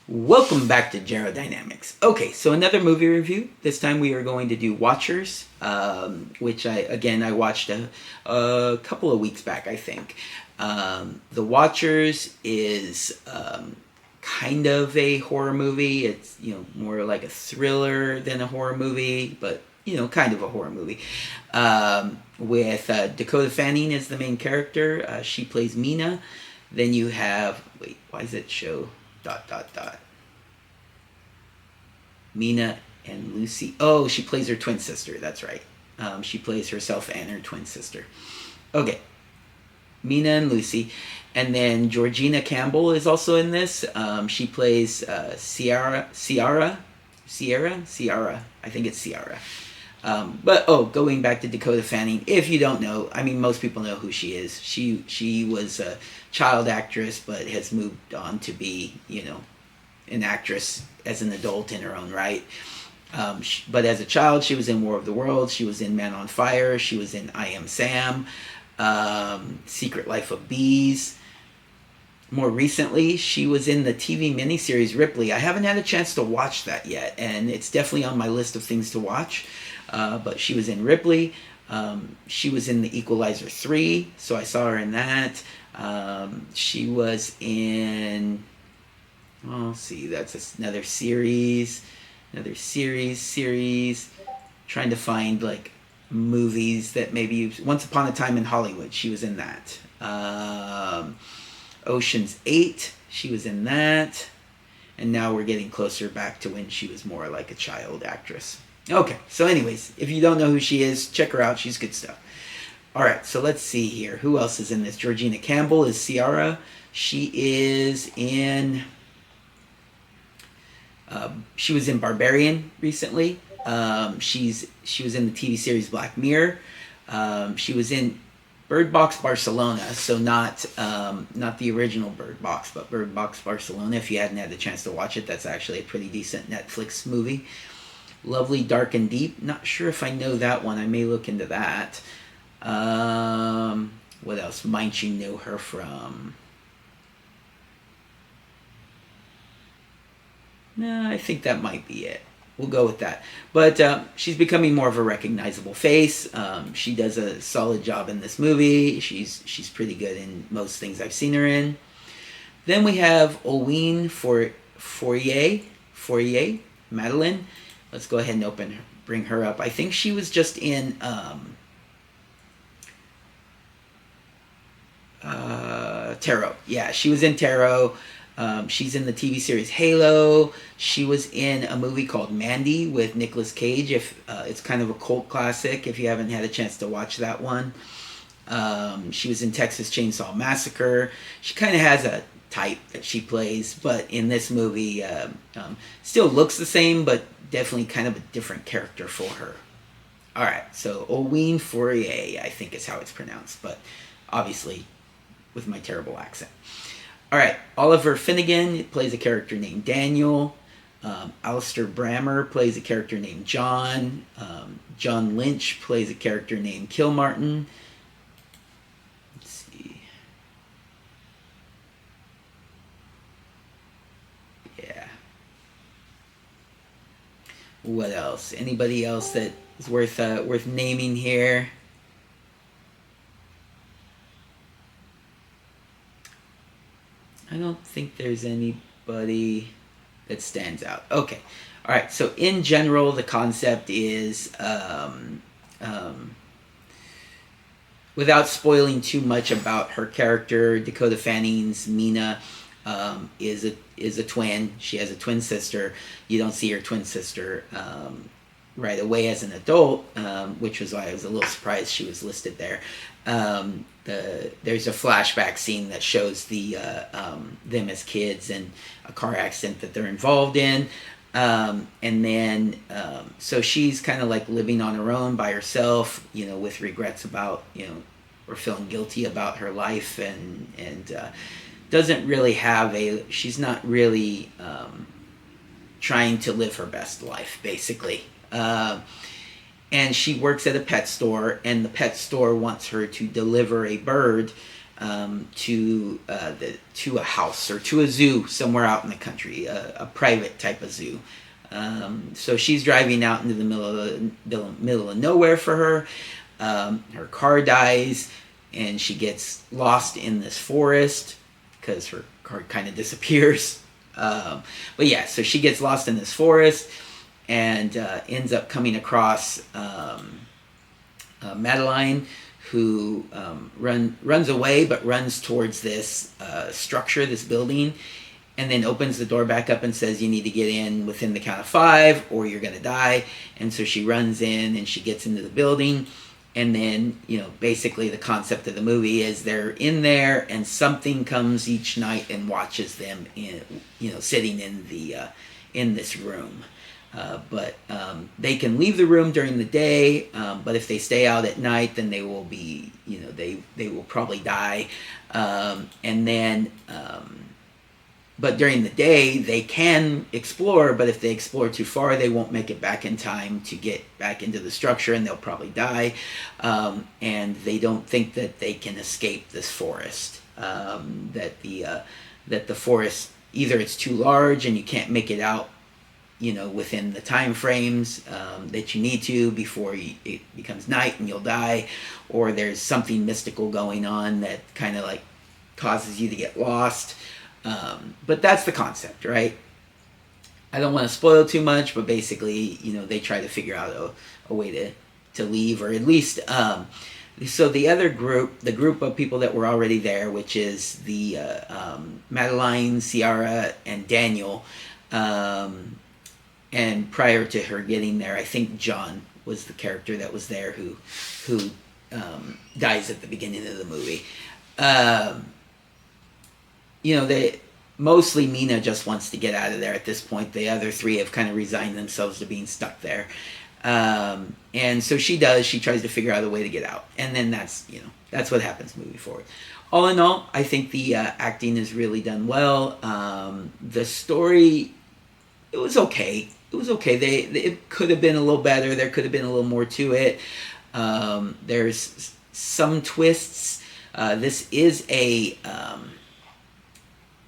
Welcome back to Gerodynamics. Okay, so another movie review. This time we are going to do Watchers, which I watched a couple of weeks back, I think. The Watchers is kind of a horror movie. It's more like a thriller than a horror movie, but kind of a horror movie. With Dakota Fanning as the main character. She plays Mina. Then you have why does it show dot dot dot Mina and Lucy. Oh, she plays her twin sister. That's right. She plays herself and her twin sister. Okay, Mina and Lucy, and then Georgina Campbell is also in this. She plays Ciara. I think it's Ciara. Going back to Dakota Fanning, if you don't know, I mean, most people know who she is. She was a child actress, but has moved on to be, an actress as an adult in her own right. But as a child, she was in War of the Worlds. She was in Man on Fire. She was in I Am Sam, Secret Life of Bees. More recently, she was in the TV miniseries Ripley. I haven't had a chance to watch that yet, and it's definitely on my list of things to watch. But she was in Ripley. She was in The Equalizer 3, so I saw her in that. She was in... Oh, let's see, that's another series. Trying to find, movies that maybe... Once Upon a Time in Hollywood, she was in that. Ocean's 8, she was in that. And now we're getting closer back to when she was more like a child actress. Okay, so anyways, if you don't know who she is, check her out. She's good stuff. All right, so let's see here. Who else is in this? Georgina Campbell is Ciara. She is in... she was in Barbarian recently. She was in the TV series Black Mirror. She was in Bird Box Barcelona, so not the original Bird Box, but Bird Box Barcelona. If you hadn't had the chance to watch it, that's actually a pretty decent Netflix movie. Lovely, Dark and Deep. Not sure if I know that one. I may look into that. What else might you know her from? No, I think that might be it. We'll go with that. But she's becoming more of a recognizable face. She does a solid job in this movie. She's pretty good in most things I've seen her in. Then we have Olween Fourier, Madeline. Let's go ahead and bring her up. I think she was just in Tarot. Yeah, she was in Tarot. She's in the TV series Halo. She was in a movie called Mandy with Nicolas Cage. It's kind of a cult classic if you haven't had a chance to watch that one. She was in Texas Chainsaw Massacre. She kind of has a type that she plays, but in this movie still looks the same, but definitely kind of a different character for her. All right, so Olween Fourier, I think is how it's pronounced, but obviously with my terrible accent. All right, Oliver Finnegan plays a character named Daniel. Alistair Brammer plays a character named John. John Lynch plays a character named Kilmartin. Let's see. Yeah. What else? Anybody else that is worth naming here? I don't think there's anybody that stands out. Okay. All right. So in general, the concept is, without spoiling too much about her character, Dakota Fanning's Mina is a twin. She has a twin sister. You don't see her twin sister right away as an adult, which was why I was a little surprised she was listed there. There's a flashback scene that shows them as kids and a car accident that they're involved in, and then so she's kind of like living on her own by herself, with regrets about or feeling guilty about her life, and doesn't really have she's not really trying to live her best life, basically. And she works at a pet store, and the pet store wants her to deliver a bird to a house or to a zoo somewhere out in the country, a private type of zoo. So she's driving out into the middle of nowhere for her. Her car dies, and she gets lost in this forest because her car kind of disappears. But yeah, so she gets lost in this forest and ends up coming across Madeline, who runs away, but runs towards this structure, this building, and then opens the door back up and says, you need to get in within the count of 5 or you're going to die. And so she runs in and she gets into the building. And then, basically the concept of the movie is they're in there and something comes each night and watches them sitting in this room. But they can leave the room during the day, but if they stay out at night, then they will be, they will probably die. And then, but during the day, they can explore, but if they explore too far, they won't make it back in time to get back into the structure, and they'll probably die. And they don't think that they can escape this forest. That the forest, either it's too large and you can't make it out, within the time frames that you need to before it becomes night and you'll die, or there's something mystical going on that kind of like causes you to get lost. But that's the concept, right? I don't want to spoil too much, but basically, they try to figure out a way to leave, or at least, so the other group, the group of people that were already there, which is the Madeline, Ciara, and Daniel, and prior to her getting there, I think John was the character that was there who dies at the beginning of the movie. They mostly Mina just wants to get out of there at this point. The other 3 have kind of resigned themselves to being stuck there. And so she does. She tries to figure out a way to get out. And then that's what happens moving forward. All in all, I think the acting is really done well. The story, it was okay. It was okay. It could have been a little better. There could have been a little more to it. There's some twists. This is a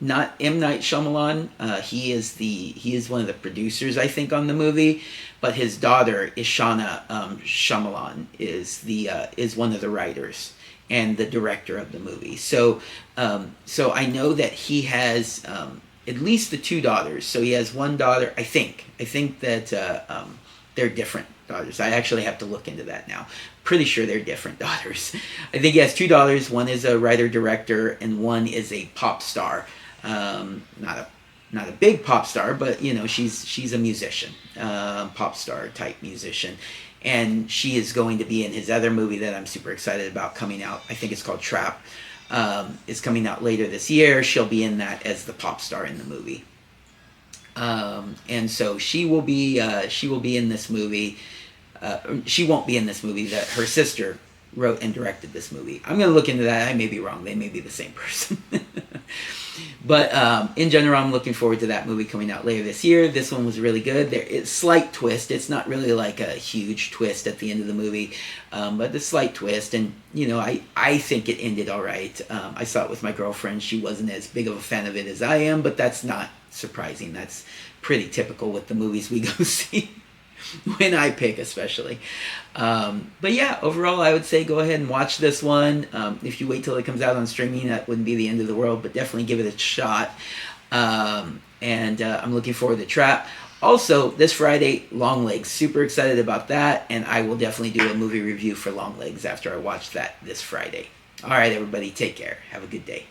not M. Night Shyamalan. He is one of the producers, I think, on the movie, but his daughter Ishana Shyamalan is one of the writers and the director of the movie. So I know that he has at least the 2 daughters. So he has one daughter. I think that they're different daughters. I actually have to look into that now. Pretty sure they're different daughters. I think he has 2 daughters. One is a writer-director, and one is a pop star. Not a big pop star, but she's a musician, pop star type musician, and she is going to be in his other movie that I'm super excited about coming out. I think it's called Trap. It's coming out later this year. She'll be in that as the pop star in the movie, and so she will be in this movie. She won't be in this movie. That her sister wrote and directed this movie. I'm going to look into that. I may be wrong. They may be the same person. But in general, I'm looking forward to that movie coming out later this year. This one was really good. There is a slight twist. It's not really like a huge twist at the end of the movie, but a slight twist. And, I think it ended all right. I saw it with my girlfriend. She wasn't as big of a fan of it as I am, but that's not surprising. That's pretty typical with the movies we go see. When I pick, especially. But yeah, overall, I would say go ahead and watch this one. If you wait till it comes out on streaming, that wouldn't be the end of the world, but definitely give it a shot. And I'm looking forward to Trap. Also, this Friday, Longlegs. Super excited about that, and I will definitely do a movie review for Longlegs after I watch that this Friday. All right, everybody, take care. Have a good day.